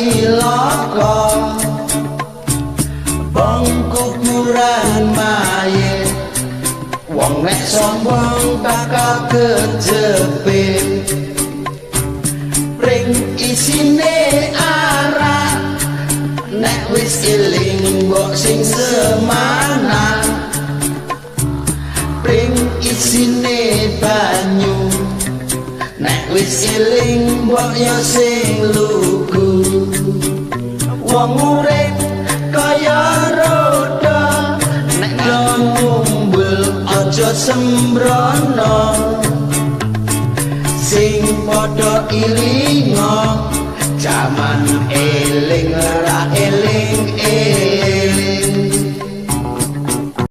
cilaka wong kuburan mayit wong nek sombong bakal kejepit pring isine arak nek wis eling mbok sing semana pring isine banyu nek wis eling mbok yo sing lugu wong urip kaya roda nek ngumbul aja sembrono sing padha ilinga jaman eling ra eling